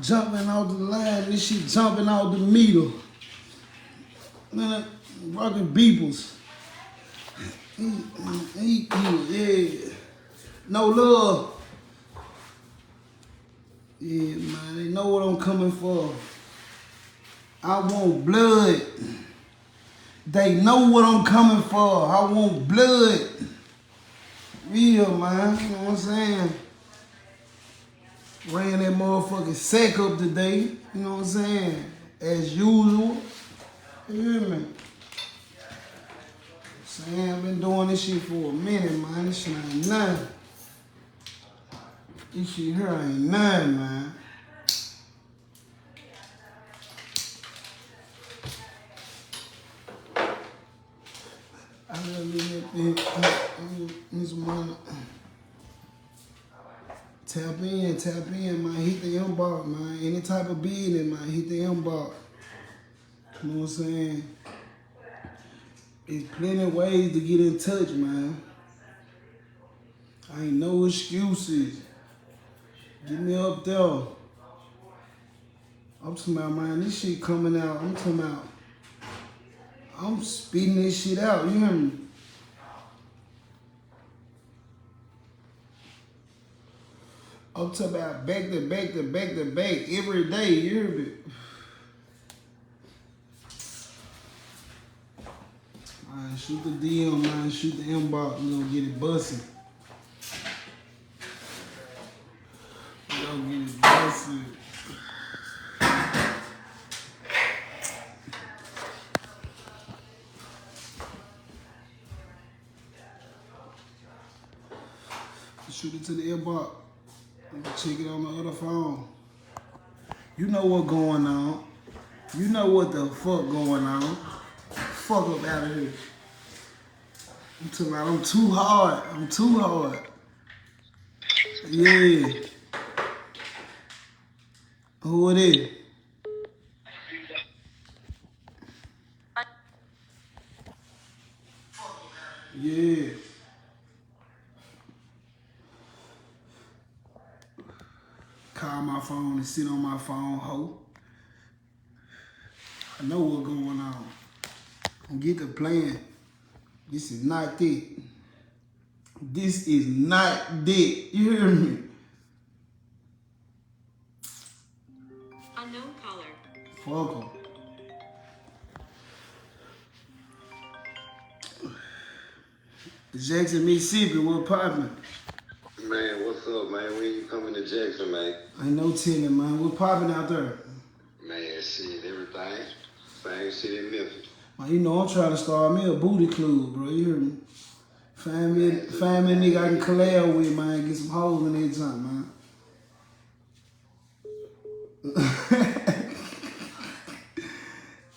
Jumping out the line, this shit jumping out the meter. Man, rocking beepers. Yeah. No love. Yeah, man, they know what I'm coming for. I want blood. They know what I'm coming for. I want blood. Real, man. You know what I'm saying? Ran that motherfucking sack up today. You know what I'm saying? As usual. You hear me? Saying I've been doing this shit for a minute, man. This shit ain't nothing. This shit here ain't nothing, man. I gotta leave this money. Tap in, man. Hit the inbox, man. Any type of business, man. Hit the inbox. You know what I'm saying? There's plenty of ways to get in touch, man. I ain't no excuses. Get me up there. I'm talking about, man, this shit coming out. I'm talking about, I'm spitting this shit out. You hear me? I'm talking about back to back to back to back every day. You hear me? Man, shoot the DM, man. Shoot the inbox. We gonna get it busting. We gonna get it busting. Shoot it to the inbox. Check it on the other phone. You know what going on. You know what the fuck going on. Fuck up out of here. I'm talking about I'm too hard. I'm too hard. Yeah. Who it is? Yeah. Call my phone and sit on my phone, ho. I know what's going on. Get the plan. This is not it. This is not it. You hear me? Unknown caller. Fuck em. Jackson, Mississippi, what poppin'? Man, what's up, man? When you coming to Jackson, man? Ain't no telling, man. What poppin' out there? Man, shit, everything. Same shit in Memphis. Man, you know I'm trying to start me a booty club, bro. You hear me? Find me a nigga I can collab with, man. Get some hoes in that junk, man.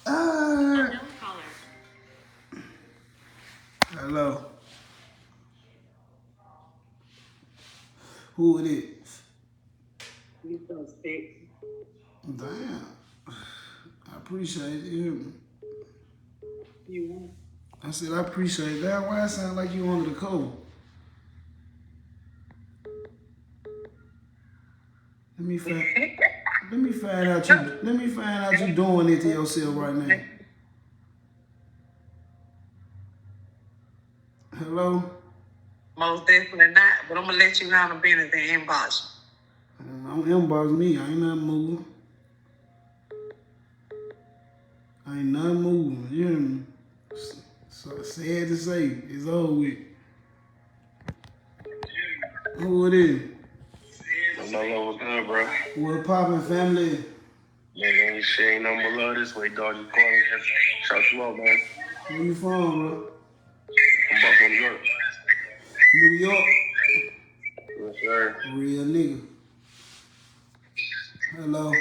Unknown caller. Hello. Who it is? You so sick. Damn. I appreciate it. You hear me? You won't. I said I appreciate that. Why it sound like you under the cold? Let me find out you doing it to yourself right now. Hello? Most definitely not, but I'm gonna let you handle business in inbox. Don't inbox me. I ain't nothing moving. I ain't nothing moving. You hear me? So sad to say, it's over with. Who it is? NOLOVE was good, bro. What poppin', family? Man, shit ain't nothing but love this way, dog. You calling? Shout you out, man. Where you from, bro? I'm back from New York. New York? Yes, sir. Real nigga. Hello?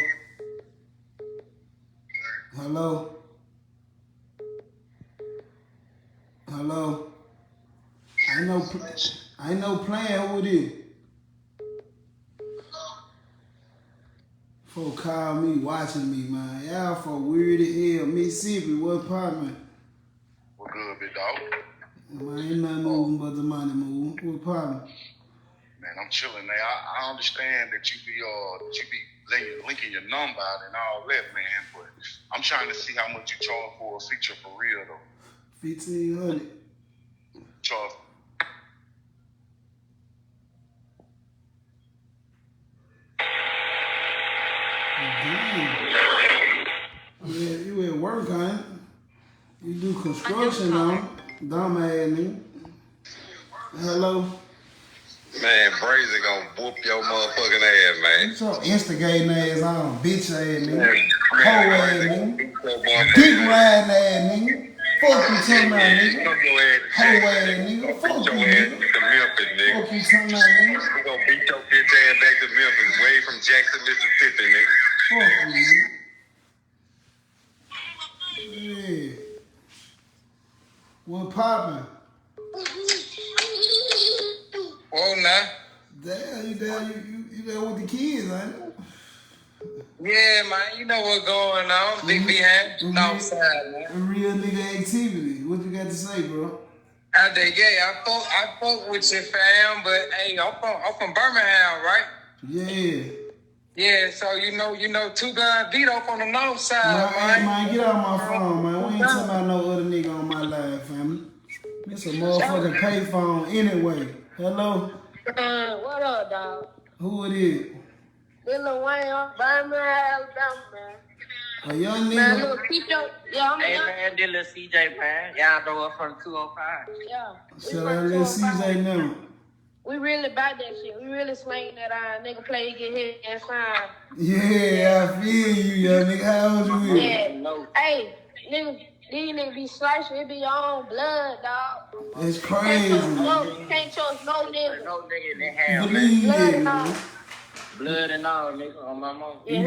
Hello? Hello? I ain't no playing. Who it is? Folk call me, watching me, man. Y'all for weird as hell. Mississippi, what poppin'? What good, big dog? Man, ain't nothing moving but the money moving. What poppin'? Man, I'm chilling, man. I understand that you be linking your number out and all that, man. But I'm trying to see how much you charge for a feature for real, though. 1,500. Charge. Damn. Yeah, you at work, huh? You do construction, though. Dumb ass nigga. Hello? Man, Brazy gonna whoop your motherfucking ass, man. What's your instigating ass on, bitch ass nigga? Man, Hoe ass nigga. Dick riding ass nigga. Fuck you talking about, nigga. Hoe ass nigga. Fuck you, nigga. To Memphis, nigga. Fuck you talking about, nigga. We gonna beat your bitch ass back to Memphis, way from Jackson, Mississippi, nigga. Fuck you, nigga. Yeah. What poppin'? Whoa, now. Damn, you there with the kids, ain't you? Yeah, man, you know what's going on. Big behind, outside, man. A real nigga activity. What you got to say, bro? Out there, yeah, I fuck with your fam, but hey, I'm from Birmingham, right? Yeah. Yeah, so you know, Two Gun Vito from the north side, Man, get out my phone, man. We ain't talking about no other nigga on my live, family. It's a motherfucking payphone anyway. Hello? What up, dog? Who it is? Lil Wayne, Birmingham, Alabama, man. A young Man, nigga? look, keep your, yeah, I'm a Hey young, man, this little CJ man. Y'all know us from 205. yeah. We Shout from out little 205. CJ now. We really about that shit. We really swinging that nigga play, get hit and sign. Yeah, I feel you, young nigga. How old you is? Yeah. Hey, nigga, these niggas be slicing. It be your own blood, dog. It's crazy. Can't trust no nigga. No nigga in the house. Believe Blood it, and all. man. Blood and all, nigga, on my mom. You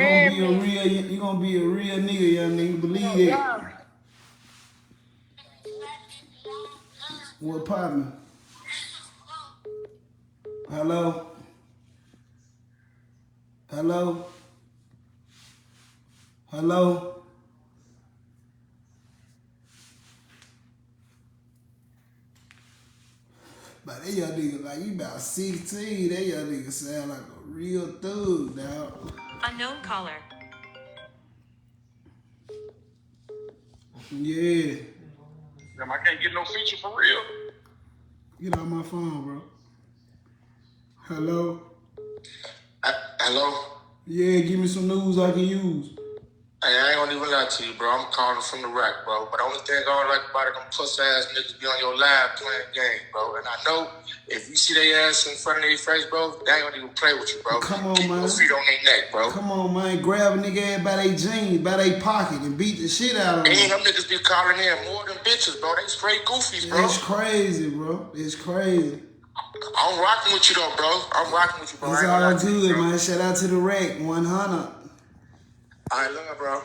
gonna be a real nigga, young nigga. Believe it. Yeah. What partner? Hello? Hello? Hello? But that young nigga, like, you about 16, that young nigga sound like a real thug, dog. Unknown caller. Yeah. Damn, I can't get no feature for real. Get out my phone, bro. Hello? Hello? Yeah, give me some news I can use. Hey, I ain't gonna even lie to you, bro. I'm calling from the rack, bro. But the only thing I don't like about it, them puss ass niggas be on your live playing games, bro. And I know if you see their ass in front of their face, bro, they ain't gonna even play with you, bro. Come on, Keep man. your feet on their neck, bro. Come on, man. Grab a nigga ass by their jeans, by their pocket, and beat the shit out of them. And them niggas be calling in more than bitches, bro. They straight goofies, bro. It's crazy, bro. It's crazy. I'm rocking with you, though, bro. I'm rocking with you, bro. It's I ain't gonna all lie to you, good, bro. man. Shout out to the rack, 100. I love, bro.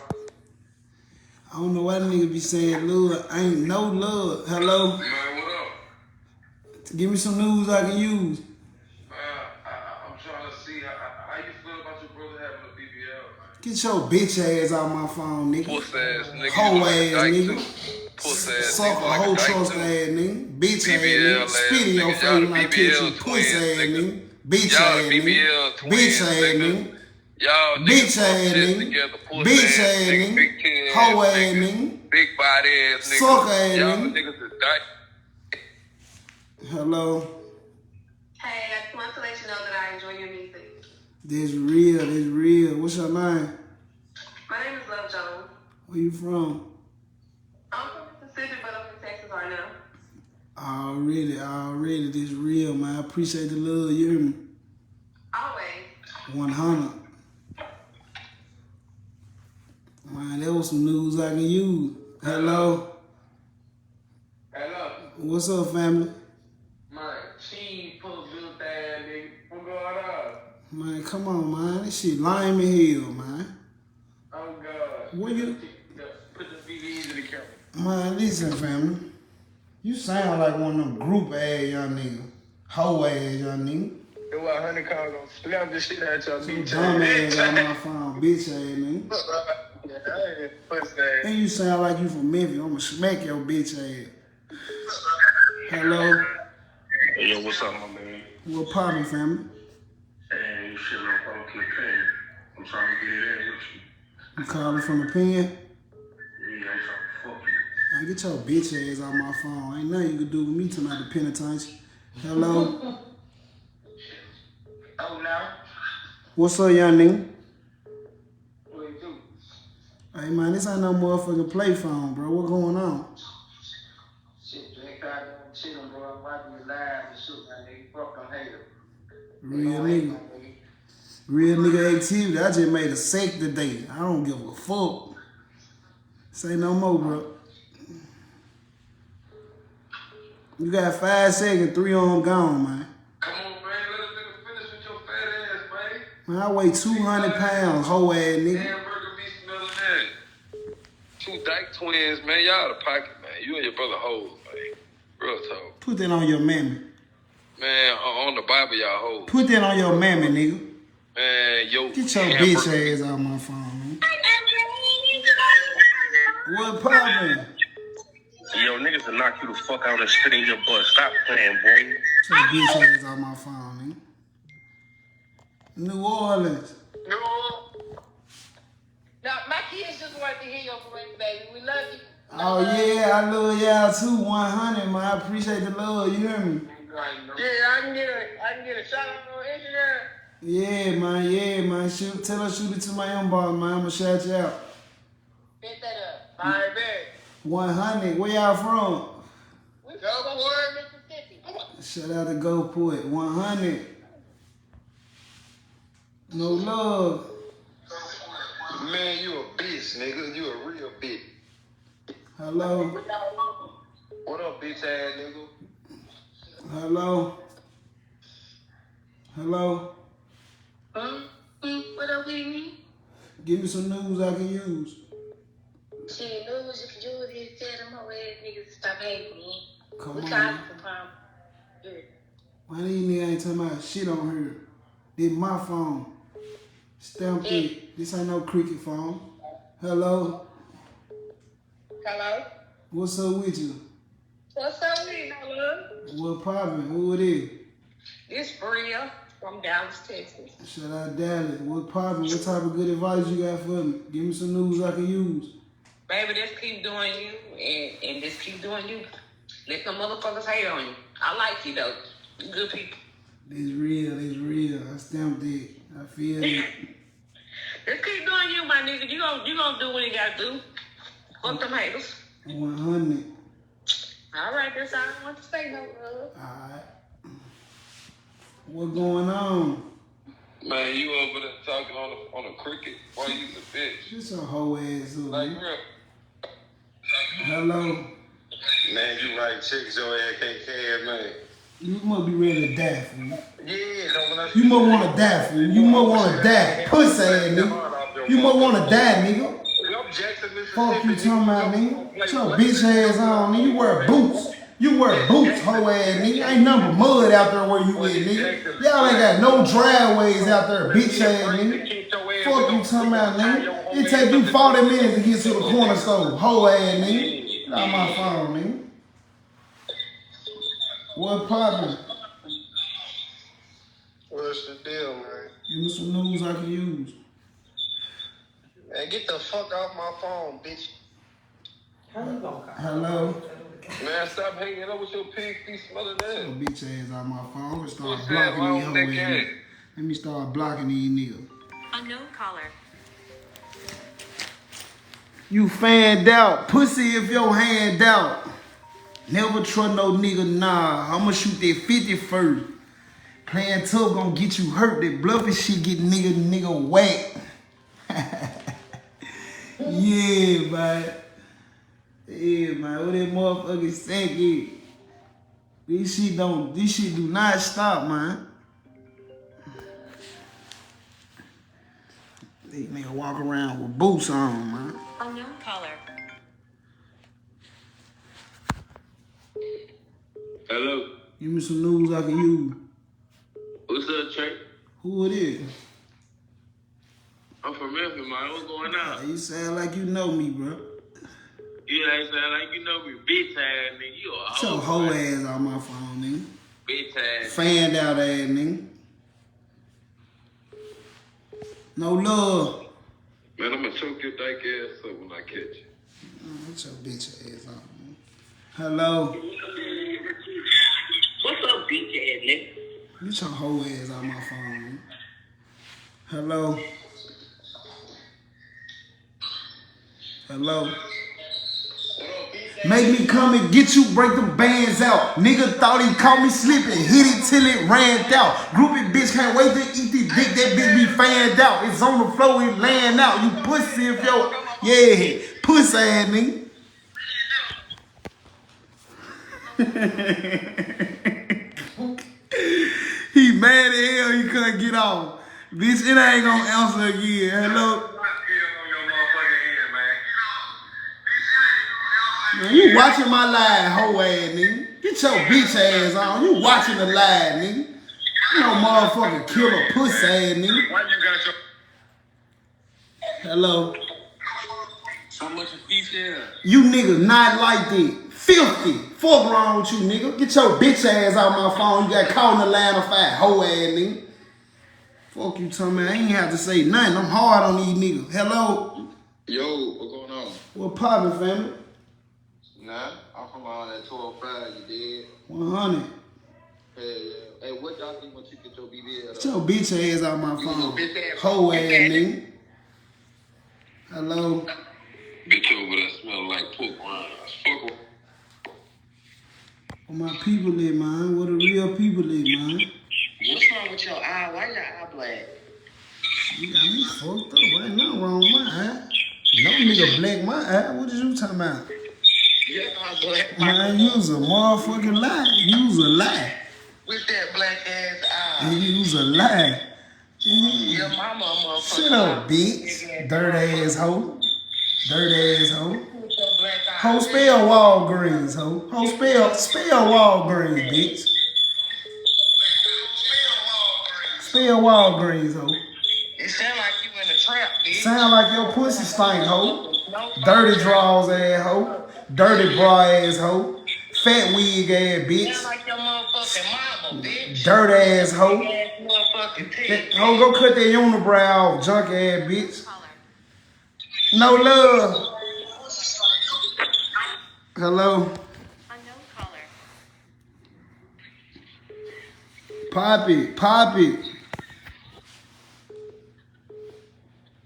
I don't know why the nigga be saying love. Ain't no love. Hello? Man, what up? Give me some news I can use. I'm trying to see how you feel about your brother having a BBL, man. Get your bitch ass out my phone, nigga. Puss ass nigga. Hoe you like a ass dyke, nigga. too. Puss ass Suck a nigga like hoe a dyke, trust too. ass nigga. Bitch ass BBL nigga. ass Spit in your nigga. face Y'all when the I catch you. BBL Puss twins, ass nigga. nigga. Bitch Y'all ass the nigga. BBL twins, Bitch ass nigga. nigga. Y'all Bitch niggas ass put shit nigga. together. Puss Bitch ass ass nigga. nigga. Big chin Hoe ass nigga. nigga. Big body ass nigga. Suck ass Y'all nigga. niggas is dyke. Hello? Hey, I just want to let you know that I enjoy your music. This real. This real. What's your name? My name is Love Jones. Where you from? I'm from Mississippi, but I'm in Texas right now. Already. This real, man. I appreciate the love. You hear me? Always. 100. Man, that was some news I can use. Hello? Hello. What's up, family? Man, cheese, puss, little dad, nigga. What going on? Man, come on, man. This shit lame in hell, man. Oh, God. What you... Put the VVs in the camera. Man, listen, family. You sound like one of them group ass young niggas. Hoe ass young nigga. It was 100 calls gonna slam this shit out your bitch. Dumb ass on my phone, bitch ass nigga. And you sound like you from Memphis. I'ma smack your bitch ass. Hello? Hey, yo, what's up, my man? What poppin', family? Hey, shit, no problem. Keep paying. I'm trying to You calling from the pen? Yeah, I'm trying to fuck you. Man, get your bitch ass off my phone. Ain't nothing you can do with me tonight, the penitentiary. Hello? Oh, now? What's up, young nigga? What you do? Hey, man, this ain't no motherfucking play phone, bro. What going on? Shit, Jack, I don't chill, bro. I'm watching you live and shit, man. Nigga, fuck them haters. Real nigga. Real nigga activity. I just made a sec today. I don't give a fuck. Say no more, bro. You got 5 seconds, 3 on gone, man. Come on, man. Let a nigga finish with your fat ass, man. Man, I weigh 200 pounds, whole ass nigga. Hamburger meat smelling that. 2 dyke twins, man. Y'all out of pocket, man. You and your brother hoes, man. Real talk. Put that on your mammy. Man, on the Bible, y'all hoes. Put that on your mammy, nigga. Man, yo. Get your hamburger- bitch ass out my phone, man. What poppin'? Yo, niggas will knock you the fuck out and spit in your butt. Stop playing, boy. Get your bitch ass out my phone, nigga. New Orleans. No. Now, my kids just want to hear your voice, baby. We love you. Oh, yeah, I love y'all too. 100, man. I appreciate the love. You hear me? Yeah, I can get a shout out on Instagram. Yeah, man. Yeah, man. Tell her shoot it to my inbox, man. I'ma shout you out. Bet that up. All right, bet. 100. Where y'all from? We go Word, Mississippi. Shout out to GoPort. 100. No love. Man, you a bitch, nigga. You a real bitch. Hello. What up, bitch ass nigga? Hello. Hello. What up with me? Give me some news I can use. Shit, news you can use is tell them whole ass niggas to stop hating me. Come We on. causing some problems. Good. Why these niggas ain't talking about shit on here? This my phone. Stamp it. This ain't no cricket phone. Hello. Hello? What's up with you? What's up with you, my love? What poppin'? Who it is? This Bria from Dallas, Texas. Shout out Dallas. What poppin'? What type of good advice you got for me? Give me some news I can use. Baby, just keep doing you and just keep doing you. Let them motherfuckers hate on you. I like you though. You good people. It's real. It's real. I stamped it. I feel it. Just keep doing you, my nigga. You gonna do what you gotta do. Fuck them haters. 100. All right, that's all I want to say, no love. Alright. What going on? Man, you over there talking on a cricket while you the bitch. This a whole ass up, Like, man. real. Hello. Man, you right. Check your ass can't care, man. You must be ready to die, fool. Yeah, no, when I You must want to die, fool. You must want to die. Pussy ass nigga. You must want to die, nigga. I'm Jackson, Mississippi. Fuck you talking about, nigga. Get your bitch ass on, nigga. You wear boots. You wear boots, hoe ass nigga. Ain't nothing but mud out there where you at, nigga. Y'all ain't got no driveways out there, bitch ass nigga. Fuck you talking about, nigga. It take you 40 minutes to get to the corner store, hoe ass nigga. Get out my phone, nigga. What poppin'? What's the deal, man? Give me some news I can use. Man, get the fuck off my phone, bitch. Hello? Man, stop hanging up with your pig feet smelling Your that. bitch ass out my phone. I'm gonna start What's that blocking these wrong hoe with ass that niggas. cat? Let me start blocking these niggas. Unknown caller. You fanned out. Pussy if your hand out. Never trust no nigga, nah. I'ma shoot that 50 first. Playing tough gonna get you hurt. That bluffing shit get nigga whack. Yeah, man. Yeah, man. What that motherfucking sank is. This shit do not stop, man. These niggas walk around with boots on, man. Unknown caller. Hello. Give me some news I can use. What's up, Trey? Who it is? I'm from Memphis, man. What's going on? You sound like you know me, bro. You ain't sound like you know me, bitch ass nigga. You a Get your hoe ass on my phone, nigga. bitch ass. Fanned out ass, nigga. No love. Man, I'm gonna choke your dyke ass up when I catch you. Get your bitch ass off, man. Hello. What's up, bitch ass nigga? Get your whole ass out my phone, man. Hello. Hello. Make me come and get you, break them bands out. Nigga thought he caught me slipping, hit it till it ran out. Groupie bitch can't wait to eat the dick, that bitch be fanned out. It's on the floor, it laying out. You pussy if yo, yeah, pussy ass nigga. He mad as hell, he couldn't get off. Bitch, it ain't gonna answer again. Hello. Man, you watching my live, hoe ass nigga. Get your bitch ass on. You watching the live, nigga. You no motherfucking killer pussy ass nigga. Why you got your... Hello. How much a piece there? You niggas not like that. Filthy. Fuck wrong with you, nigga. Get your bitch ass out my phone. You got caught in the line of fire, hoe ass nigga. Fuck you talking about. I ain't have to say nothing. I'm hard on these niggas. Hello. Yo, what's going on? What poppin', family? Nah, I'm from that 205, you did. 100. Hey, hey, what y'all think when you get your BBL? Get your bitch ass out my phone. bitch ass. Hoe ass nigga. Hello. Bitch over there smelling like pork rinds. Fuck with. Where my people live, man. Where the real people live, man. What's wrong with your eye? Why your eye black? You got me fucked up. Ain't nothing wrong with my eye. No nigga black my eye. What is you talking about? Your eye black. Man, you's a motherfucking lie. You's a lie. With that black ass eye. You's a lie. Your mama a motherfucker. Shut up, bitch. Dirt ass hoe. Dirt ass hoe. With your black eye. Ho, spell Walgreens, ho. Ho, spell Walgreens, bitch. Spell Walgreens, ho. It sound like you in a trap, bitch. Sound like your pussy stink, ho. Dirty drawers ass, ho. Dirty bra ass, ho. Fat wig ass, bitch. Sound like your motherfucking mama, bitch. Dirt ass, ho. Big ass motherfucking teeth. Ho, go cut that unibrow off, junk ass, bitch. No love. Hello. Unknown caller. Poppy.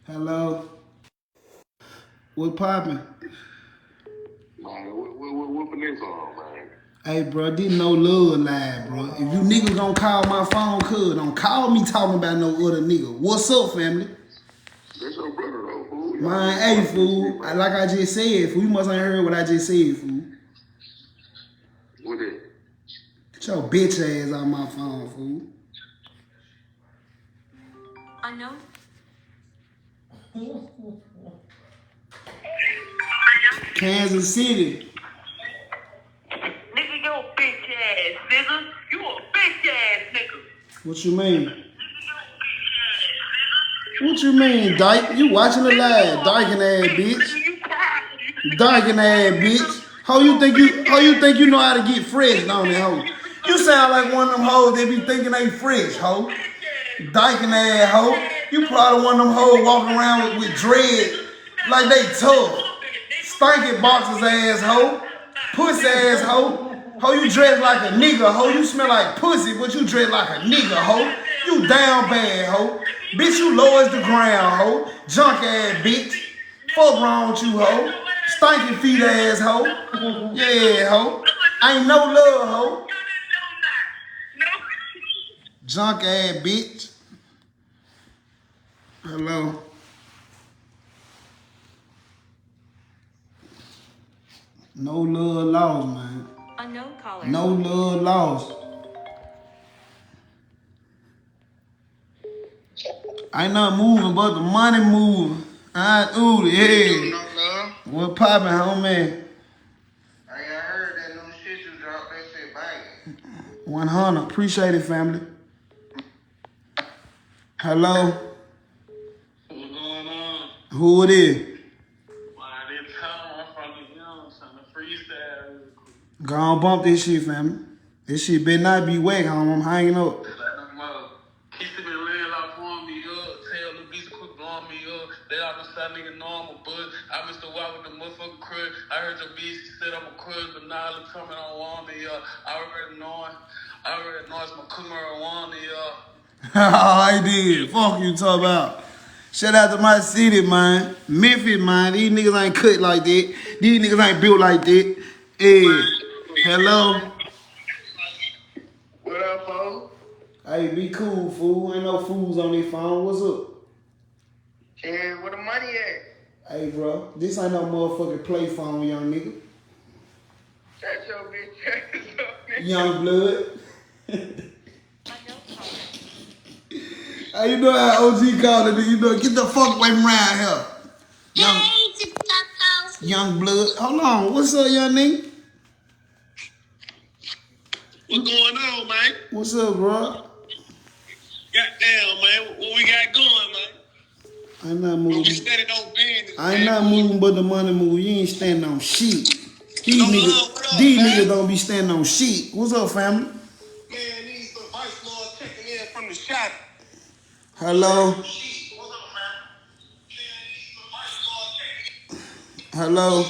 Hello. What poppin'? Man, what this on, man? Hey, bro, this no love live, bro. If you niggas gonna call my phone, don't call me talking about no other nigga. What's up, family? That's your brother, though, fool. Man, hey, fool. Like I just said, fool. You must ain't heard what I just said, fool. What it? Get your bitch ass out my phone, fool. Unknown. Kansas City. Nigga, you a bitch ass nigga. You a bitch ass nigga. What you mean? What you mean, Dyke? You watching the live, dyking ass bitch. Dyking ass bitch. How you think you know how to get fresh down there, hoe? You sound like one of them hoes that be thinking they fresh, hoe. Dyking ass hoe. You probably one of them hoes walking around with dread like they tough. Stinky boxers ass hoe. Pussy ass hoe. Hoe, you dress like a nigga, hoe. You smell like pussy, but you dress like a nigga, hoe. You down bad, hoe. Bitch, you low as the ground, hoe. Junk ass bitch. Fuck wrong with you, hoe. Stinky feet ass hoe. Yeah, hoe. Ain't no love, hoe. Junk ass bitch. Hello. No love lost, man. Unknown caller. No love lost. Ain't not moving, but the money moving. Ooh, yeah. No love. What poppin', homie? Hey, I heard that new shit you dropped. They said bang. 100. Appreciate it, family. Hello. What's going on? Who it is? Why this time I'm from the young, trying to freestyle real quick. Go on, bump this shit, family. This shit better not be whack, homie. I'm hanging up. Let them keep it laying off on me up. Tell the bitch quit blowing me up. They all gonna say nigga know I'm a bud. I missed the walk with the motherfucking crud. I heard your bitch said I'm a crud, but now look coming on one of y'all. I already know it's my coomer on one of y'all. I did. Fuck you talk about. Shout out to my city, man. Memphis, man. These niggas ain't cut like that. These niggas ain't built like that. Hey, hello. What up, folks? Hey, be cool, fool. Ain't no fools on their phone. What's up? Yeah, where the money at? Hey, bro. This ain't no motherfucking play phone, young nigga. Shut your bitch ass up, nigga. Young blood. Unknown caller. Hey, you know how OG called it? You know, get the fuck away from around here. Young blood. Hold on. What's up, young nigga? What's going on, man? What's up, bro? Goddamn, man. What we got going, man? I ain't not We moving. standing on business. I ain't man. not moving but the money move. You ain't standing on shit. These No niggas, love, what up, these man? niggas don't be standing on shit. What's up, family? Man, these some vice lords checking in from the shop. Hello? What's up, man? Man, these some vice lords checking in. Hello?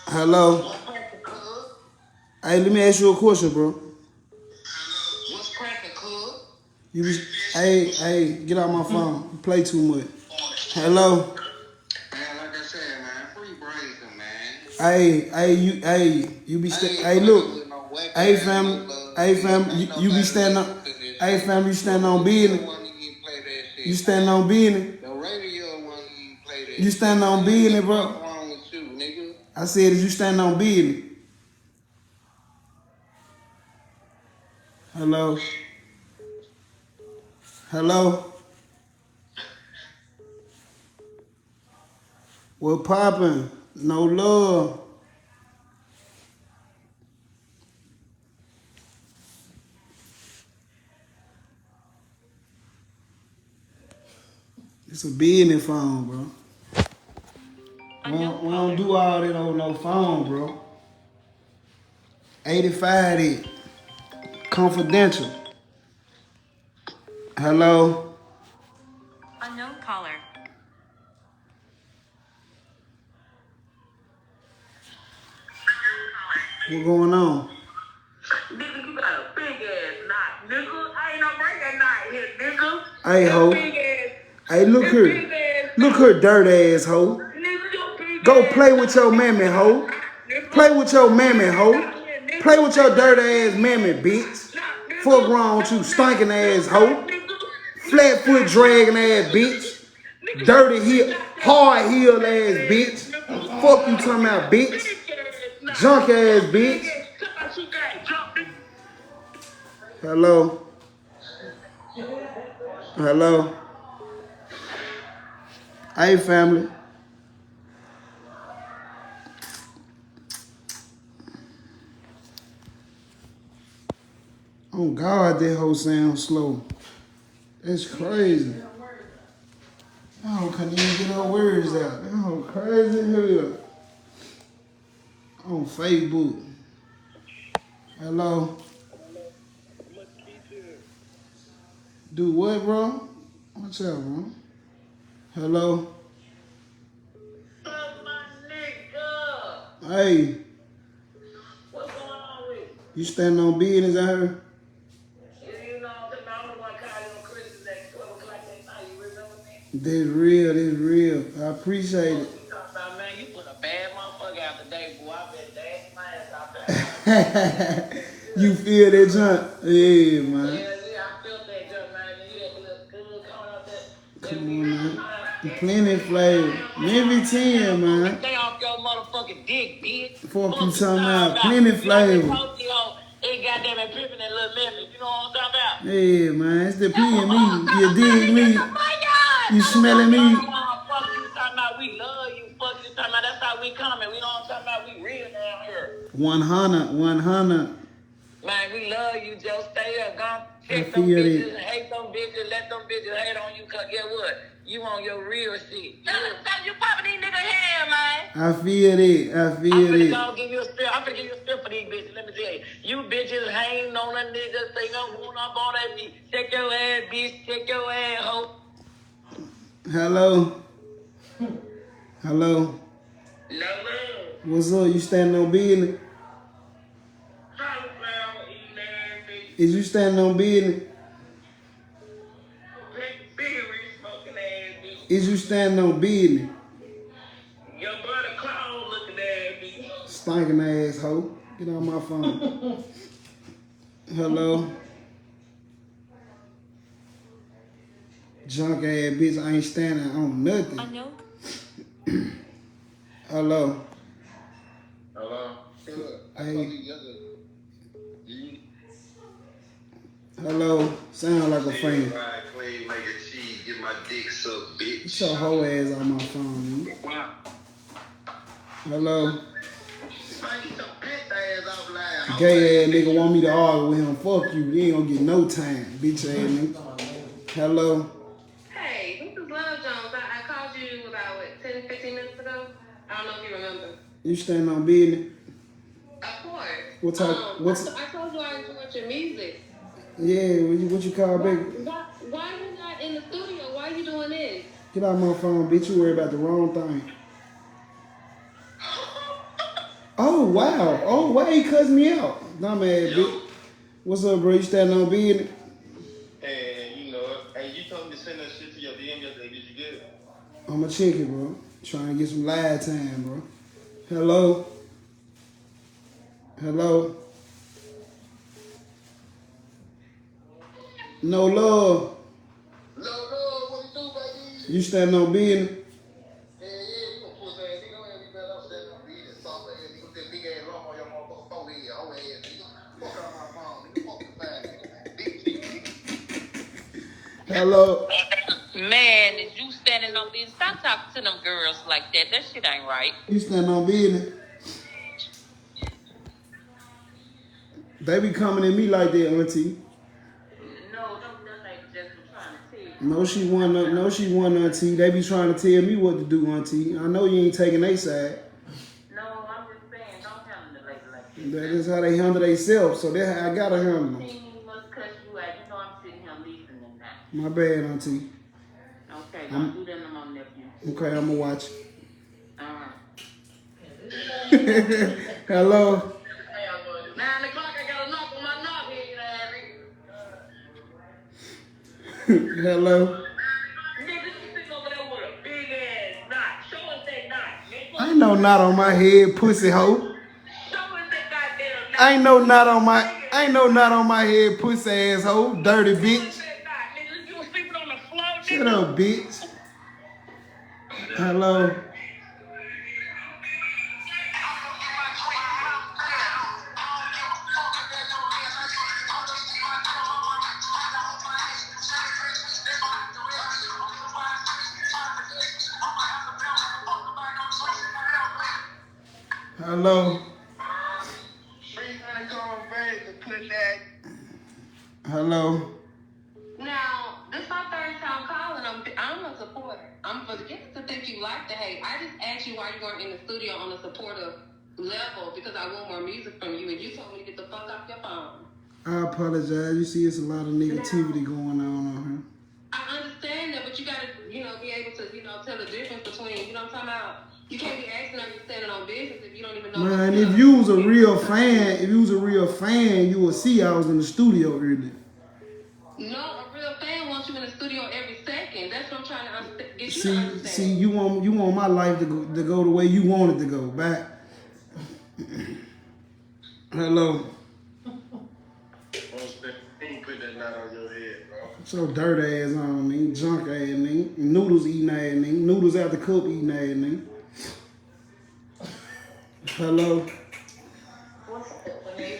Hello? What's cracking, cuz? Hey, let me ask you a question, bro. What's cracking, cuz? You be, hey, get out my phone. You play too much. Hello? Man, like I said, man, free brazen, man. You be hey, look. Hey, fam, you be standing on, hey, fam, you standing on business. You standing on business. The radio one you play that. You standing on business, bro. What's wrong with you, nigga? I said, is you standing on business? Hello? Hello? What poppin'? No love. It's a business phone, bro. We don't do all that on no phone, bro. 85 it. Confidential. Hello? Unknown caller. What going on? Nigga, you got a big ass knot, nigga. I ain't no break that knot here, nigga. Hey, Your ho. big ass. Hey, look Your here. big ass. Look here, dirt ass hoe. Nigga, your big Go ass play with your knot, mammy, ho. nigga. Play with your mammy, ho. Play with your dirt ass mammy, bitch. Fuck wrong with you, stinking ass hoe. Flat foot dragging ass bitch. Dirty heel, hard heel ass bitch. Fuck you talking about, bitch. Junk ass bitch. Hello? Hello? Hey, family. Oh, God, that hoe sounds slow. That's crazy. That hoe couldn't even get her words out. That hoe crazy as hell. On Facebook. Hello? Do what, bro? What's up, bro? Hello? Hey. What's going on with you? You standing on business out here? You know, I'm the one calling on Christmas at 12 o'clock that night. You remember me? That's real, that's real. I appreciate it. You talking about, man, you put a bad motherfucker out today, boy. I been dancing my ass out there. You feel that junk? Yeah, man. Yeah, I felt that jump, man. You had to look good coming out there. Come on, man. Plenty flavor. Maybe 10, man. Stay off your motherfucking dick, bitch. Fuck you talking about. Plenty flavor. Ain't goddamn it pimping that little Memphis. You know what I'm talking about? Yeah, man. It's the P and me. You dig me? Oh my God. You smelling me? Fuck you talking about. We love you. Fuck you talking about. That's how we coming. We know what I'm talking about. We real down here. 100. Man, we love you, Joe. Stay up. Go Check them bitches and hate them bitches, let them bitches hate on you, cause guess what? You on your real shit. You popping these niggas head, man. I feel it. I feel I'm finna it. go give you a strip. I'm finna give you a strip for these bitches. Let me tell you. You bitches hanging on a nigga, say no one up on that bitch. Check your ass, bitch. Check your ass, hoe. Hello. Hello. No love. What's up? You standing on business? Cauliflower eating ass bitch. Is you standing on business? Blackberry smoking ass bitch. Is you standing on business? Your brother clown looking ass bitch. Stinking asshole. Get on my phone. Hello. Junk ass bitch. I ain't standing on nothing. Unknown. Hello. Hello. Hey. Hello. Sound like a friend. Clean, make a cheese, get my dick sucked, bitch. Get your hoe ass on my phone, man. Wow. Hello. Man, get your bitch ass off line. Gay ass nigga want me to argue with him. Fuck you. You ain't gonna get no time, bitch ass nigga. Hello. Hey, this is Love Jones. I called you about, 10, 15 minutes ago? I don't know if you remember. You standing on business? Of course. What type? I told you I enjoyed your music. Yeah, what you call baby? Why you not in the studio? Why you doing this? Get out my phone, bitch. You worry about the wrong thing. Oh, wow. Oh, why he cussed me out? Dumb ass bitch. What's up, bro? You standing on business? Hey, you know, hey, you told me to send that shit to your DM yesterday. Did you get it? I'ma check it, bro. Trying to get some live time, bro. Hello? Hello? No love. No, what you do, baby? You standing on business? Yeah, you gonna push ass nigga. Don't you better upset on me. That soft ass nigga with that big ass lump on your motherfucking forehead. Whole ass nigga. Fuck out my phone, nigga. Fuck the bag, nigga. Big nigga. Hello? Man, is you standing on business? Stop talking to them girls like that. That shit ain't right. You standing on business? They be coming at me like that, auntie. No, them ain't just trying to tell you. No, she won, auntie. They be trying to tell me what to do, auntie. I know you ain't taking their side. No, I'm just saying, don't handle the lady like that. That is how they handle themselves, so that's how I gotta handle them. He must cuss you out. You know I'm sitting here listening now. My bad, auntie. Okay, don't do that no more, nephew. Okay, I'ma watch. Alright. Hello? 9 o'clock, I got a knock on my knob here, Hello? nigga, you sitting over there with a big ass knot. Show us that knot, nigga. Ain't no knot on my head, pussy hoe. Show us that goddamn knot. Ain't no knot on my head, pussy ass hoe, dirty bitch. You was sleeping on the floor, nigga. Shut up, bitch. Hello? Hello? Hello? Now, this is my third time calling. I'm a supporter. I'm forgetting to think you like the hate. I just asked you why you weren't in the studio on a supportive level because I want more music from you, and you told me to get the fuck off your phone. I apologize. You see, it's a lot of negativity going on here. I understand that, but you gotta, be able to, tell the difference between, what I'm talking about. You can't be asking them to stand on business if you don't even know. Man, if you was a real fan, you would see I was in the studio earlier. No, a real fan wants you in the studio every second. That's what I'm trying to get you to understand. See, you want my life to go the way you want it to go. Back. Hello. Put that knot on your head, bro. So dirt ass on me, junk ass nigga, noodles eating ass nigga, noodles out the cup eating ass nigga. Hello. What's up, man?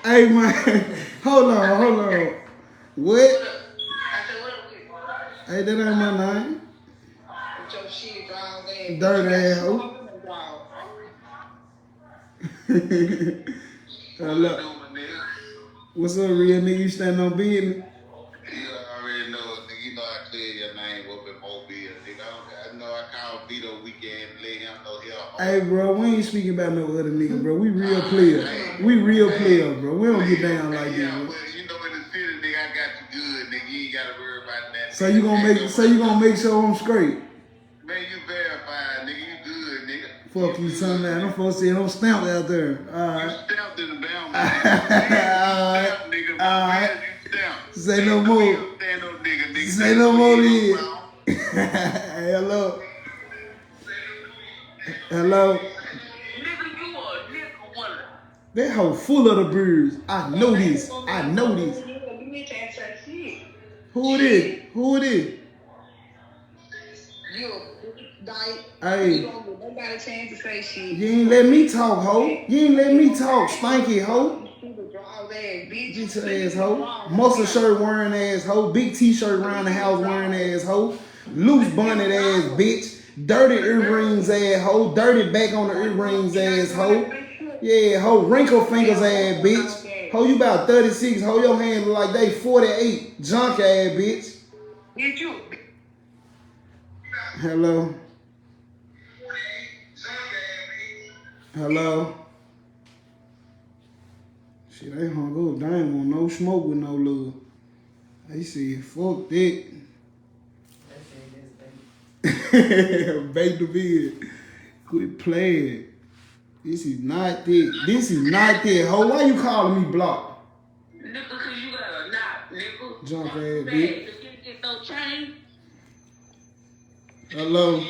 Hey man, hold on. What? I said, what up with? Hey, that ain't my name. With your shit, dog ass. Dirt ass hoe. Hello. What's up, real nigga? You stand on business? You already know, nigga. You know I clear your name up in Mobile, nigga. I know I called Vito weekend and let him know here. Hey, bro, we ain't speaking about no other nigga, bro. We real players. We real players, bro. We don't get down like Yeah, that, bro. but you know in the city, nigga, I got you good, nigga. You ain't gotta worry about that. So you gonna make sure I'm straight? Man, you verified, nigga. You good, nigga. Fuck you, son, man. I'm supposed to say I'm stamped out there. All right. You stamped in the down, man. You stamped, nigga. All right. You stamped. Say no more. Stand up, nigga. Say no more then. Hey, hello. Hello. Nigga, you a nigga winner. That hoe full of the birds. I know this. I know this. Who it is? Who it is? You, like, Hey. you don't give nobody a chance to say shit. You ain't let me talk, ho. You ain't let me talk, stanky ho. Get your ass ho. Muscle shirt wearing ass ho. Big t-shirt around the house wearing ass ho. Loose bunted ass bitch. Dirty earrings ass ho. Dirty back on the earrings ass ho. Yeah, ho. Wrinkle fingers ass bitch. Ho, you about 36. Ho, your hands look like they 48. Junk ass bitch. Get you. Hello. Hello. Shit, they hung up. They ain't want no smoke with no love. They said, fuck that. Bake the bed. Quit playing. This is not that. This is not that. Ho, why you calling me block? Nigga, cause you got a knot, nigga. Junk ass bitch. If you get no change. Hello.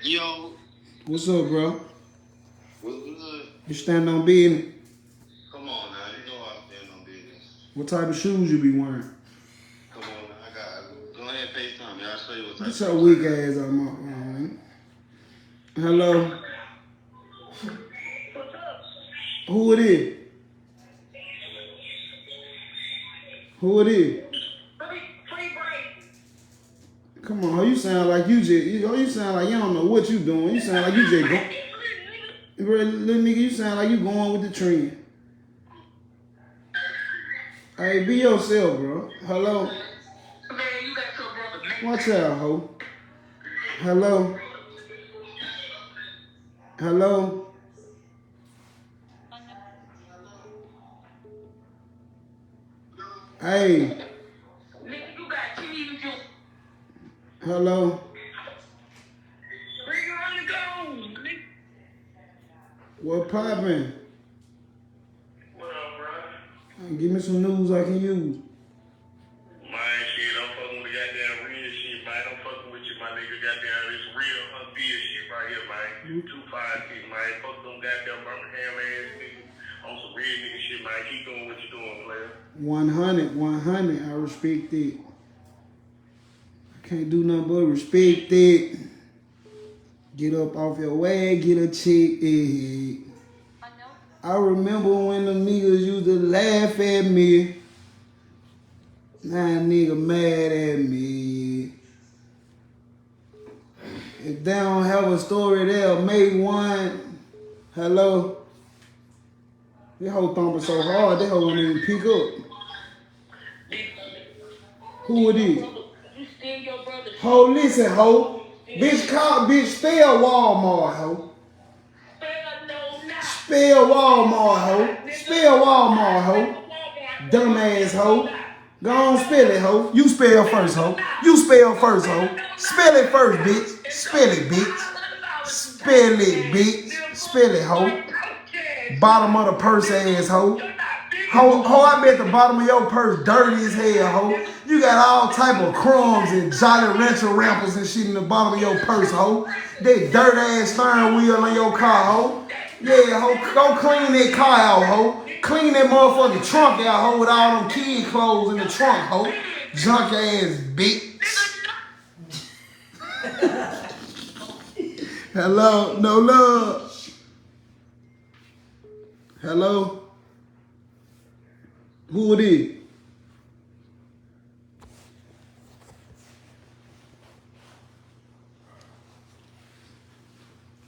Yo. What's up, bro? What's good? You stand on business? Come on now. You know I stand on business. What type of shoes you be wearing? Come on now. I got. Go ahead and FaceTime me. I'll show you what type. Get your weak ass out my. Hello. Who it is? Who it is? Come on, ho, you sound like you sound like you don't know what you doing. You sound like you just go. Little nigga, you sound like you going with the trend. Hey, be yourself, bro. Hello. Man, you got your brother. Watch out, ho. Hello. Hello. Hey. Nigga, you got keys. Hello. Bring it on the go, nigga. What poppin'? What up, bro? Give me some news I can use. Man, shit, I'm fucking with the goddamn real shit, man. I'm fucking with you, my nigga. Goddamn, this real unbeer shit right here, man. 256, man. Fuck them goddamn Birmingham ass niggas on some real nigga shit, man. Keep doing what you doing, player. 100. I respect it. I can't do nothing but respect it. Get up off your way, get a check. I remember when the niggas used to laugh at me. Now a nigga mad at me. If they don't have a story, they'll make one. Hello? This hoe thumping so hard, that hoe won't even pick up. Who it is? Ho, listen, ho. Bitch, spell Walmart, ho. Spell Walmart, ho. Spell Walmart, ho. Dumbass, ho. Go on, spell it, ho. You spell first, ho. You spell first, ho. Spell it first, bitch. Spell it, bitch. Spell it, bitch. Spell it, ho. Bottom of the purse, ass, ho. Ho, I bet the bottom of your purse dirty as hell, ho. You got all type of crumbs and Jolly Rancher rampers and shit in the bottom of your purse, ho. That dirt ass steering wheel on your car, ho. Yeah, ho, go clean that car out, ho. Clean that motherfucking trunk out, ho, with all them kid clothes in the trunk, ho. Junk ass bitch. Hello, no love. Hello. Who it is?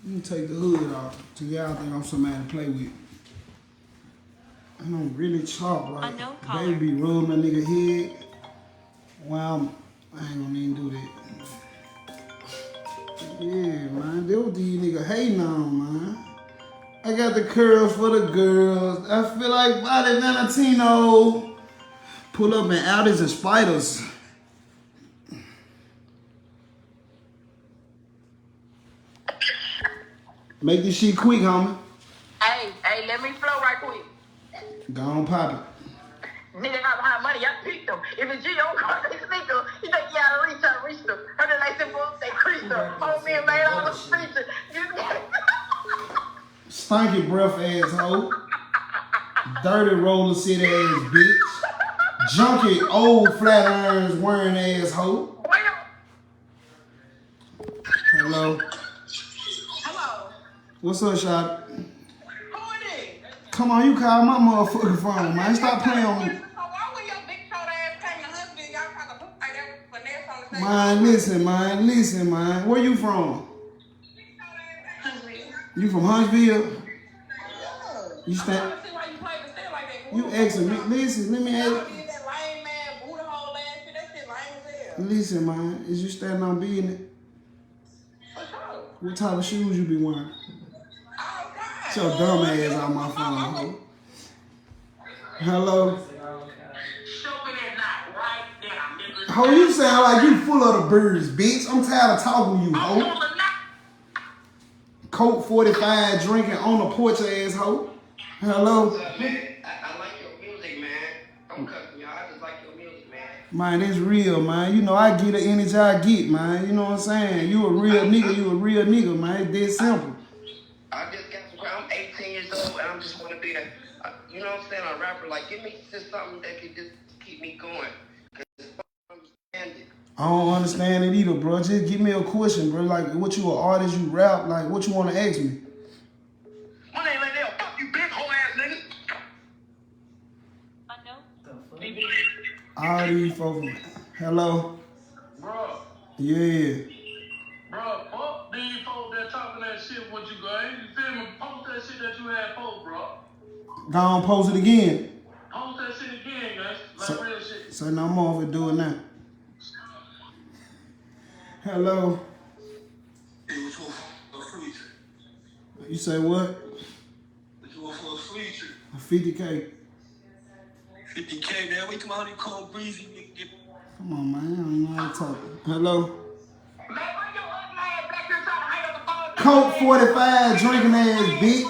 Let me take the hood off so y'all think I'm somebody to play with. I don't really chop like Unknown caller. baby rubbing a nigga head. Well, I ain't gonna even do that. Yeah, man, that's what these niggas hating on, man. I got the curls for the girls. I feel like Body Valentino. Pull up in Audis and Spiders. Make this shit quick, homie. Hey, let me flow right quick. Go on, pop it. Nigga got behind money, I picked them. If it's G.O. car, they sneak them. You think you gotta try to reach them. And then they said, boy, they crease them. Oh, me and made all the features. Stinky breath asshole. Dirty roller city ass bitch. Junky old flat irons wearing asshole. Hello. Hello. What's up, shot? Who it is? Come on, you call my motherfucking phone, man. Stop playing on me. So why would your big short ass pay your husband? Y'all trying to look like that with finesse on the same Listen, man. Where you from? Huntsville. You from Huntsville? Yeah. You I stand? don't see why you play the stand like that. You asking me? Listen, let me Y'all ask. did that lame man booty hole ass shit. That shit lame as hell. Listen, man. Is you standing on business? For sure. What type of shoes you be wearing? Oh, God. Get your dumb ass on my phone, ho. Hello? Show me that knot right now, nigga. Ho, you sound like you full of the birds, bitch. I'm tired of talking to you, I'm ho. on the knot. Coke 45 drinking on the porch asshole. Hello? What's up, man? I like your music, man. I'm cussing y'all. I just like your music, man. Man, it's real, man. You know, I get the energy I get, man. You know what I'm saying? You a real nigga, man. It's that simple. I just got some. I'm 18 years old, and I'm just want to be a, you know what I'm saying, a rapper. Like, give me just something that could just keep me going. Cause I don't understand it. I don't understand it either, bro. Just give me a question, bro. Like, what you an artist, you rap? Like, what you want to ask me? My name ain't there. Fuck you, big whole ass nigga. Unknown. All these folks. Hello? Bro, Yeah. fuck these folks that talking that shit with you, guys. You feel me? Post that shit that you had post, bro. Go on, post it again. Post that shit again, guys. Like So- real shit. Say no more of it, do it now. Hello? Hey, what you want for a free trip? You say what? What you want for a free trip? 50K. 50K, man. Wait till my honey cold breezy, nigga. Get Come on, man. I don't know how to talk. Hello? Man, bring your ugly ass back here trying to hang up the phone. Coke 45 drinking ass bitch.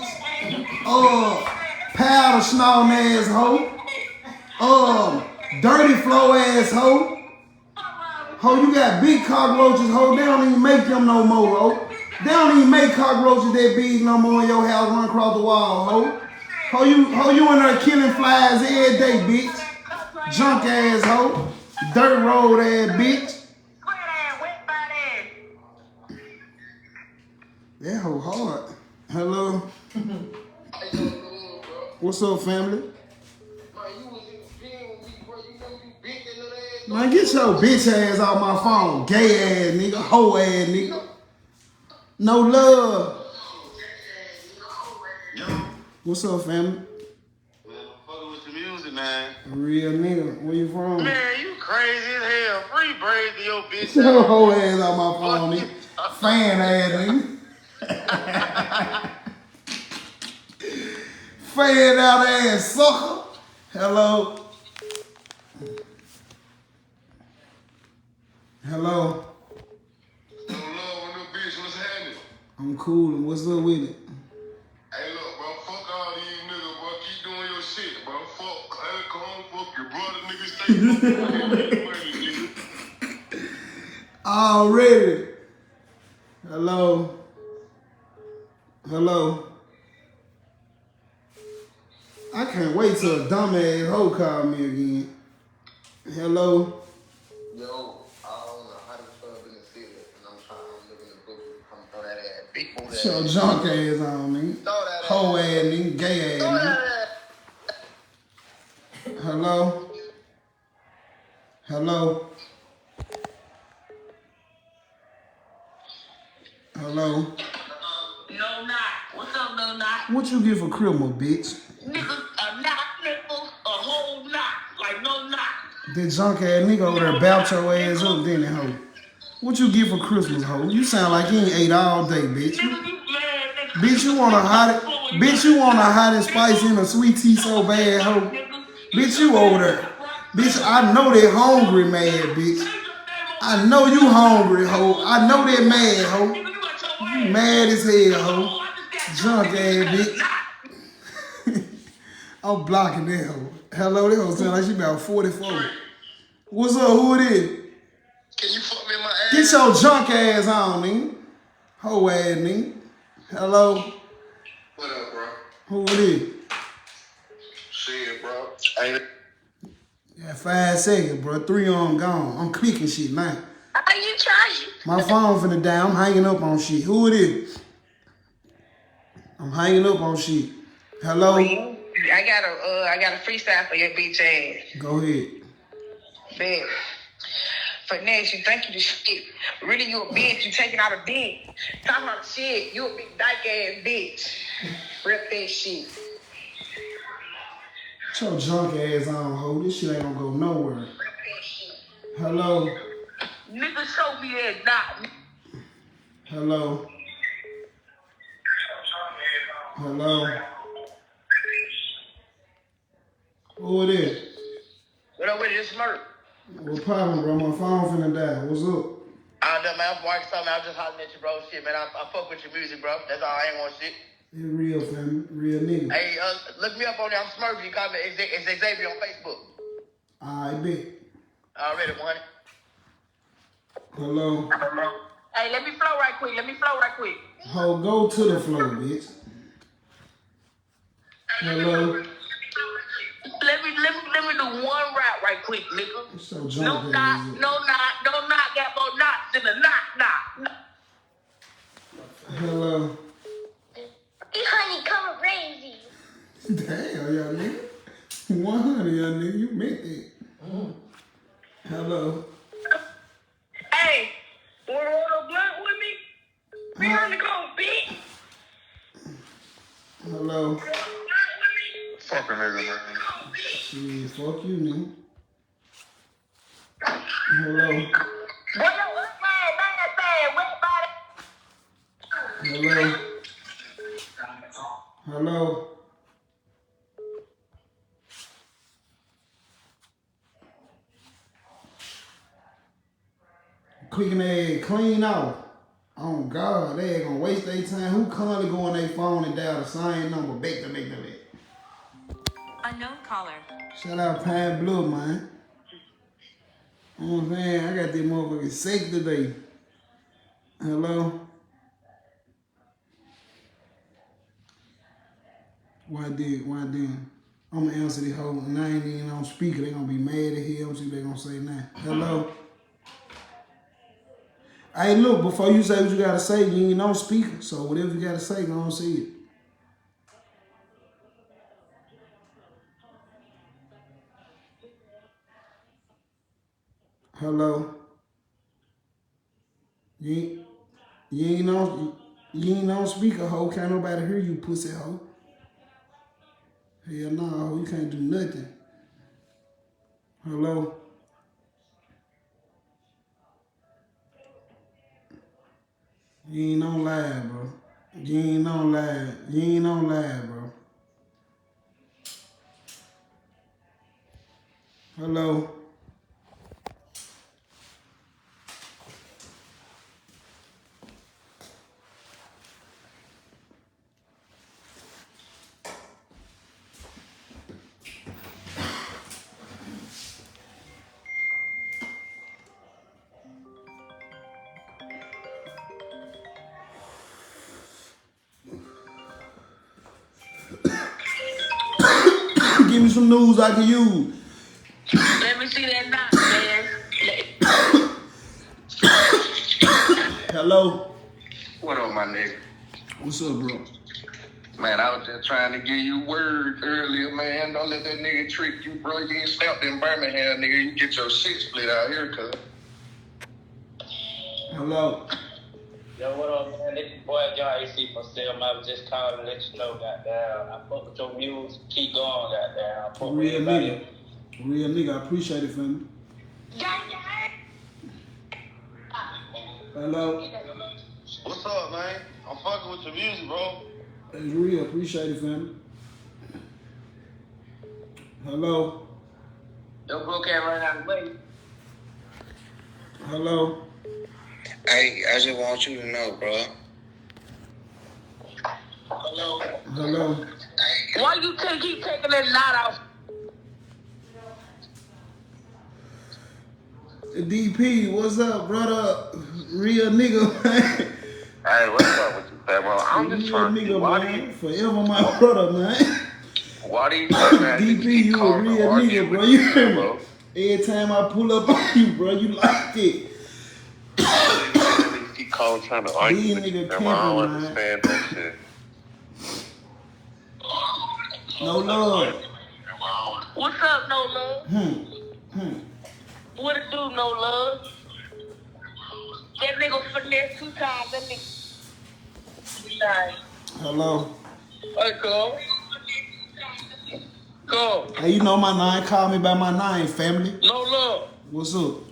Powder snorting ass hoe. Dirty flow ass hoe. Ho, you got big cockroaches, ho. They don't even make them no more, ho. They don't even make cockroaches that big no more in your house run across the wall, ho. Ho, you in there killing flies every day, bitch. Junk ass hoe. Dirt road ass bitch. That hoe hard. Hello? How you doing, bro? What's up, family? Man, you was in the gym with me, bro. You know you big in that ass. Man, get your bitch ass off my phone. Gay ass nigga, hoe ass nigga. No love. Yo. What's up, family? Man, I'm fucking with the music, man. Real nigga. Where you from? Man, you crazy as hell. Free braids to your bitch. Your hoe ass off my phone, nigga. Fan ass nigga. Fan out ass sucker. Hello. Hello. No love with no bitch. What's happening? I'm cool. And what's up with it? Hey, look, bro. Fuck all these niggas, bro. Keep doing your shit, bro. Fuck. Hey, come on, fuck your brother, nigga. Stay money, nigga. Already. Hello. Hello. I can't wait till a dumbass hoe call me again. Hello. Yo, I don't know how to club in the city, and I'm looking to book you. Come throw that ass. Big booty Put your ass. junk ass on, nigga. Throw that ass. Hoe ass nigga. Gay ass Throw nigga. that ass. Hello. Hello. Hello. No knot. What's up, no knot? What you get for Christmas, bitch? Nigga, a knot, nigga. That junk ass nigga over there bout your ass up, then it, hoe. What you get for Christmas, hoe? You sound like you ain't ate all day, bitch. Bitch, you want a hot, bitch, you want a hot and spicy and a sweet tea so bad, hoe. Bitch, you over there. Bitch, I know they hungry, mad, bitch. I know you hungry, hoe. I know they mad, hoe. You mad as hell, hoe. Junk ass, bitch. I'm blocking that hoe. Hello, that hoe sound like she about 44. What's up? Who it is? Can you fuck me in my ass? Get your junk ass on, nigga. Hoe ass, nigga. Hello? What up, bro? Who it is? Shit, bro. Ain't Yeah, 5 seconds, bro. 3 on gone. I'm clicking shit now. Are you trying? My phone finna die. I'm hanging up on shit. Who it is? I'm hanging up on shit. Hello? I got a freestyle for your bitch ass. Go ahead. Bet. Finesse, you think you the shit. Really, you a bitch. You taking out a dick. Talking about shit. You a big dyke ass bitch. Rip that shit. Get your junk ass on, ho. This shit ain't gonna go nowhere. Rip that shit. Hello? Nigga, show me that knot. Hello? Hello? Who it is? What up with this smirk? What problem, bro? My phone finna die. What's up? I don't know, man. I'm watching something. I'm just hollering at you, bro. Shit, man. I fuck with your music, bro. That's all. I ain't want shit. It's real, fam. Real nigga. Hey, look me up on there. I'm Smurf. You call me it's Xavier on Facebook. I bet. Already, money. Hello? Hey, let me flow right quick. Ho, go to the floor, bitch. Hello? Let me do one rap right quick, nigga. So No junk knock, ass. got more knots than a knock. Hello? Hey, honey, come crazy. Damn, y'all nigga. 100, y'all nigga. You meant that. Hello? Hey, wanna roll a blunt with me? Be on the go, bitch. Hello? Fucking nigga, man. Shit, fuck you, nigga. Hello? Hello? Hello? Clicking that clean off. Oh God, they ain't gonna waste their time. Who currently go on their phone and dial the same number? Back to back to back. Unknown caller. Shout out Pine Blue, man. You know what I'm saying? I got this motherfucking sick today. Hello? Why did? I'm gonna answer this whole, and I ain't even on speaker. They gonna be mad at him. See what they gonna say now. Hello? Hey, look, before you say what you gotta say, you ain't on speaker. So whatever you gotta say, go on see it. Hello? You ain't on speaker, ho. Can't nobody hear you, pussy ho. Hell no, ho. You can't do nothing. Hello? You ain't on live, bro. You ain't on live, bro. Hello? Give me some news I can use. Let me see that knot, man. Hello? What up, my nigga? What's up, bro? Man, I was just trying to give you word earlier, man. Don't let that nigga trick you, bro. You ain't stepped in Birmingham, nigga. You get your shit split out here, cuz. Hello? Yo, what up, man? This your boy John AC from Selma. I was just calling to let you know, goddamn. I fuck with your music. Keep going, goddamn. I fuck with Real everybody. nigga. Real nigga, I appreciate it, family. Hello? What's up, man? I'm fucking with your music, bro. It's real, appreciate it, family. Hello? Your broke ass right out of the way. Hello? Hey, I just want you to know, bro. Hello? Why you keep taking that knot off? DP, what's up, brother? Real nigga, man. Hey, what's up with you, fat bro? I'm just Real trying to see nigga, why man. Forever my brother, man. why do you DP, you a real nigga, bro. You hear me? Every time I pull up on you, bro, you like it. Keep calling trying to argue with you, man. I don't understand that shit. No love. What's up, no love? What it do, no love? That nigga finesse 2 times, that nigga died. Hello? Hey, go. Go. Hey, you know my name. Call me by my name, family. No love. What's up?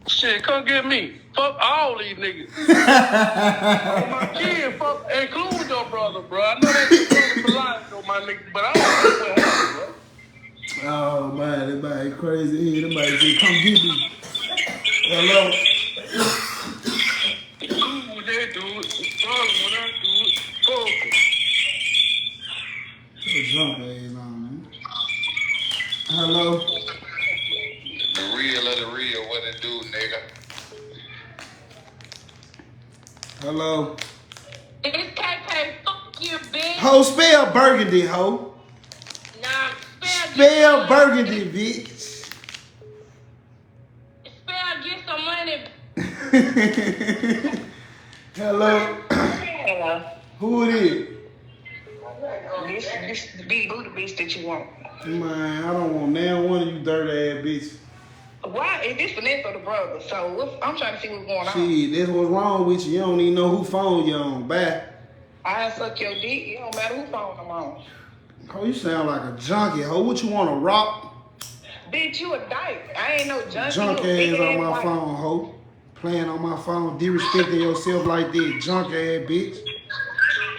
Shit, come get me. Fuck all these niggas. All my kids, fuck, including your brother, bro. I know that your brother for life, though, my nigga, but I don't know what happened, bro. Oh, man, that man crazy here. That man say, come get me. Hello? Ooh, they do it. Sorry when I do it. Fuck it. Shut drunk ass on, man. Hello? The real of the real, what it do, nigga? Hello? It's KK, fuck you, bitch. Ho, spell burgundy, ho. Nah, Spell burgundy, bitch. Spell get some money. Hello? Hello. Who it is? This the big booty bitch that you want. Man, I don't want now one of you dirty ass bitches. Why is this finesse for the brother? So I'm trying to see what's going on. Shit, that's what's wrong with you. You don't even know who phone you on. Bye. I suck your dick. It don't matter who phone I'm on. Ho, you sound like a junkie, ho. What you want, a rock? Bitch, you a dyke. I ain't no junkie. Junk You a big ass on my dyke. phone, ho. Playing on my phone, disrespecting yourself like this, junk ass bitch.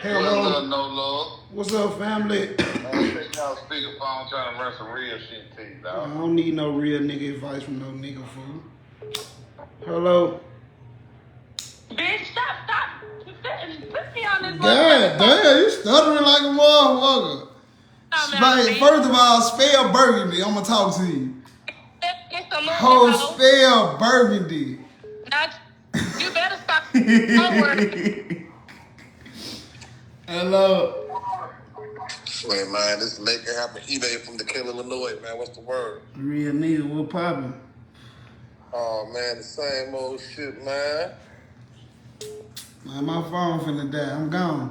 Hello. What's up, no love? What's up, family? I'm taking y'all speakerphone trying to run some real shit to you, I dog. don't need no real nigga advice from no nigga fool. Hello. Bitch, stop. Put me on this God damn, you stuttering like a motherfucker. First of all, spell burgundy. I'm gonna talk to you. Get some money, Ho, ho. spell burgundy. Not, you better stop. Don't worry. Hello. Wait, man, this make it happen. eBay from Decatur, Illinois, man. What's the word? Real nigga, what poppin'? Oh, man, the same old shit, man. Man, my phone finna die. I'm gone.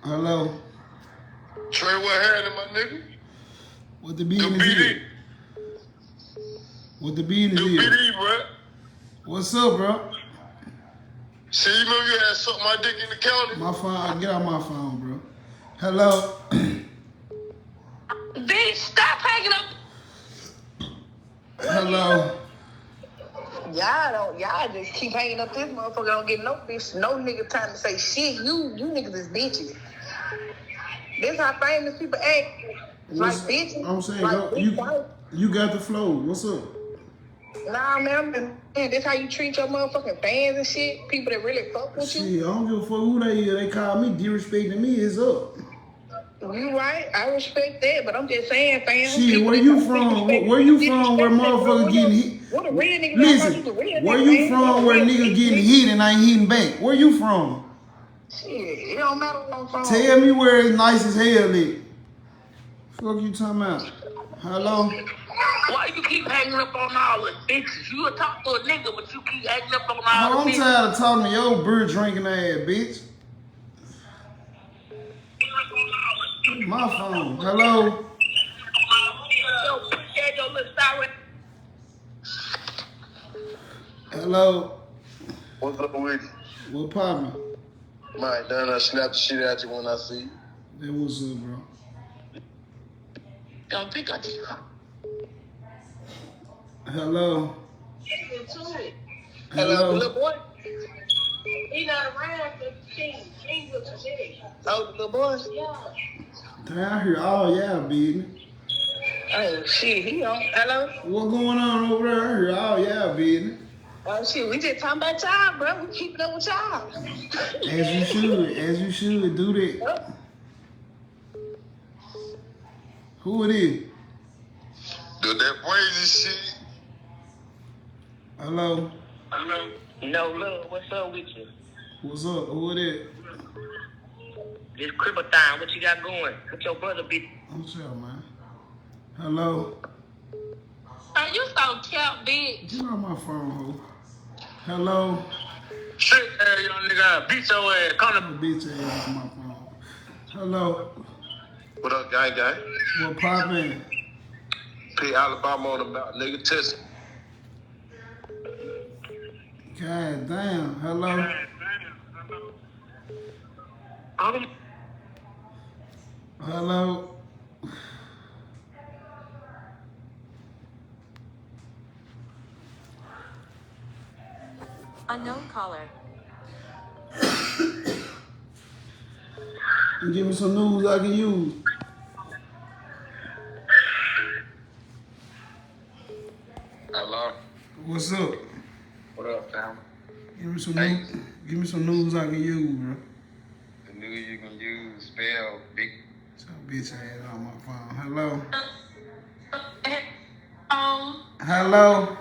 Hello. Trey, what happened, my nigga? What the business is? What the business is? BD, bro. What's up, bro? See, you remember you had sucked my dick in the county? My phone, get out my phone, bro. Hello. Bitch, stop hanging up. Hello. Y'all just keep hanging up this motherfucker. Don't get no bitch, no nigga time to say shit. You niggas is bitches. This how famous people act. Like bitches. I'm saying, like go, you got the flow. What's up? Nah, man, this how you treat your motherfucking fans and shit. People that really fuck with you. Shit, I don't give a fuck who they is. They call me disrespecting me. It's up. You right. I respect that, but I'm just saying, fans. Shit, where you from? Where you from where motherfuckers getting hit? What a real nigga. Listen, where you from where niggas getting hit and I ain't hitting back? Where you from? Shit, it don't matter where I'm from. Tell me where it's nice as hell at. Fuck you talking about? Hello? Why you keep hanging up on all the bitches? You a talk to a nigga, but you keep hanging up on all Oh, the I'm bitches. tired of talking to your beer drinking ass, bitch. My phone. Hello? Yo, put that your little sour. Hello? What's up with you? What poppin'? Mike, done I snap the shit at you when I see you. That what's up, bro? Don't pick up the Hello. Hello, Hello. little boy. He not around the king. King was a city. Oh, the little boy. Yeah. Damn, I hear all y'all business. Oh shit, he on. Hello. What going on over there? I hear all y'all business. Oh shit, we just talking about y'all, bro. We keeping up with y'all. As you should. As you should. Do that. Who it is? Do that crazy shit. Hello. No love, what's up with you? What's up? Who it is? This cripple time, what you got going? With your brother, bitch. What's up, man? Hello. Are you so cute, bitch? Get on my phone, ho. Hello. Shit, young nigga, beat your ass. Come to Bitch ass on my phone. Hello. What up, gang? What poppin'? P. Alabama on the mouth, nigga. Test. God damn. Hello. Hello. Unknown caller. Give me some news I can use. Hello. What's up? What up, fam? Give me some news. Give me some news I can use, bro. The news you can use, spell big. So bitch ass on my phone. Hello. Oh. Hello.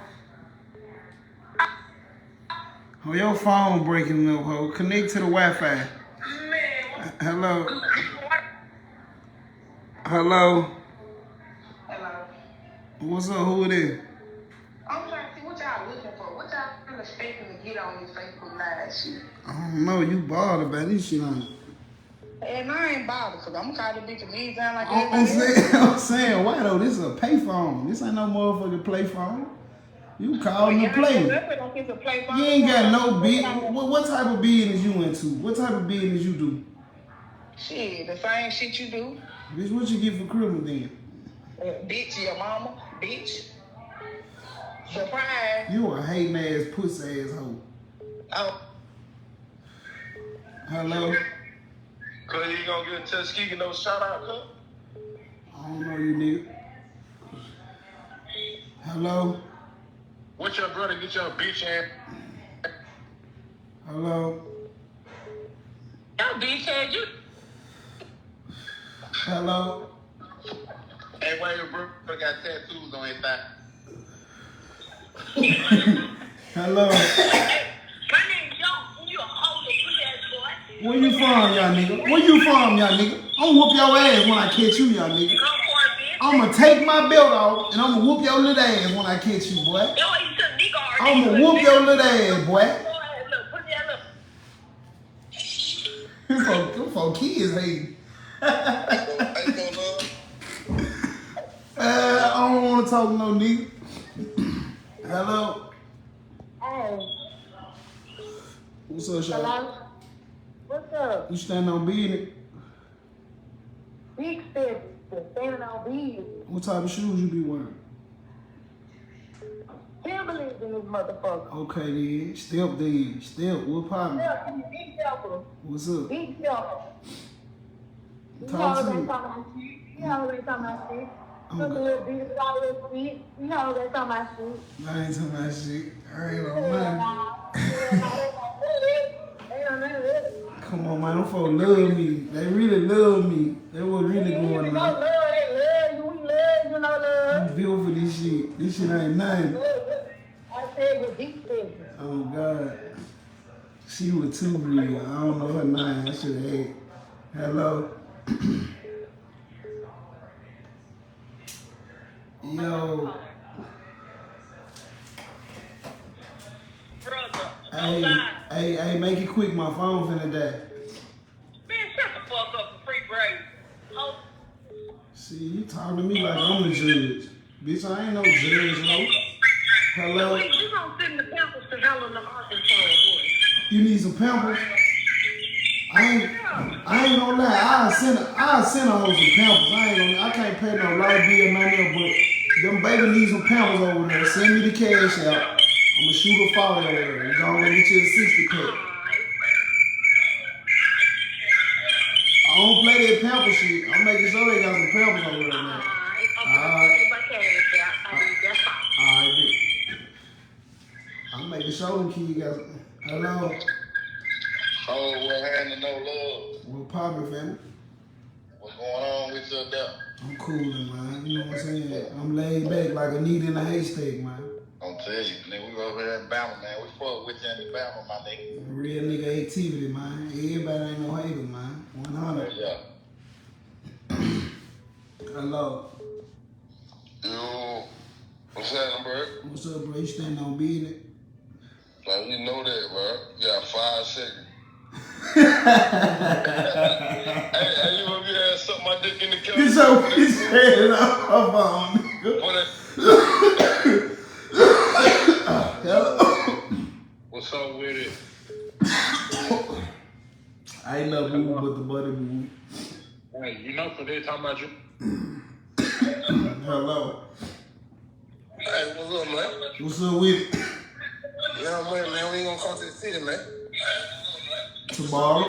Oh, your phone breaking up, ho. Connect to the Wi-Fi. Hello. Hello. Hello. What's up? Who it is? I'm trying to see what y'all looking for. What y'all really expecting to get on this Facebook Live shit? I don't know. You bothered about this shit on it. And I ain't bothered, because I'm going to call this bitch a lead down like I'm saying, why though? This is a payphone. This ain't no motherfucking play phone. You calling the play. You ain't got no business. What type of business you into? What type of business you do? Shit, the same shit you do. Bitch, what you get for Christmas then? Bitch, your mama, bitch. Surprise. You a hating ass pussy ass hoe. Oh. Hello? Cause you gonna get a Tuskegee no shout out, cuz? I don't know you, nigga. Hello? What's your brother get your bitch ass? Hello? Yo, bitch ass, you. Hello? Hey, why your brother got tattoos on his thigh? Hello? My name's Joe. You a holy pussy ass boy. Where you from, y'all nigga? Where you from, y'all nigga? I'm gonna whoop your ass when I catch you, y'all nigga. Come for it, bitch. I'm gonna take my belt off and I'm gonna whoop your little ass when I catch you, boy. Yo, you took nigga already. I'm gonna whoop your little ass, boy. Look, put that look. Them folk kids hating. I don't wanna talk no nigga. Hello? Oh. What's up, Shaq? Hello? What's up? You stand on business? Big step. Standing on business. What type of shoes you be wearing? Timberlands in this motherfucker. Okay then. Step then. Step. What partner? Yeah, big stepper. What's up? Big stepper. You Talk to hoes me. ain't talking about shit. You hoes ain't talking about shit. Okay. Look a little bit of all this shit. You hoes ain't talking about shit. I ain't talking about shit. I ain't on Yeah, nothing. nah. Yeah, nah, they don't know this. Come on, man. Them folks love me. They really love me. They was really You going even know on. love, they love you. We love you, no love. I'm built for this shit. This shit ain't nothing. I said with big stepper. Oh, God. She was too real. I don't know her name. I should have had. Hello? Yo. Brother. Hey, make it quick. My phone finna die. Man, shut the fuck up for free break. Oh. See, you talking to me like I'm the judge. Bitch, I ain't no judge, no. Hello? Wait, you gonna send the pampers to Helen the Arkansas boy. You need some pampers? I I ain't gonna lie, I'll send her home some pampers. I can't pay no light bill, none of that, but them baby need some pampers over there. Send me the cash out. I'ma shoot a 40 over there. You gonna get you a 60 pack. I don't play that pamper shit. I'm making sure they got some pampers over there now. Alright, bitch. I'm making sure them kids got some. Hello. Oh, what happened to No Love? What poppin', family? What's going on with you there? I'm coolin', man. You know what I'm saying? I'm laid back like a needle in a haystack, man. I'm telling you, nigga, we over here in Bama, man. We fuck with you in Bama, my nigga. Real nigga activity, man. Everybody ain't no hater, man. 100. Yeah. Hello. Yo, what's happening, bro? What's up, bro? You standing on business? Like, you know that, bro. You got 5 seconds. Hey, you want me to suck my dick in the couch? Get your bitch head off my phone, nigga. Hello. What's up with it? I ain't no boo but the buddy boo. Hey, you know, for they talking about you. Hello. Hey, what's up, man? What's up with it? Yeah, man, we ain't gonna come to the city, man. Tomorrow.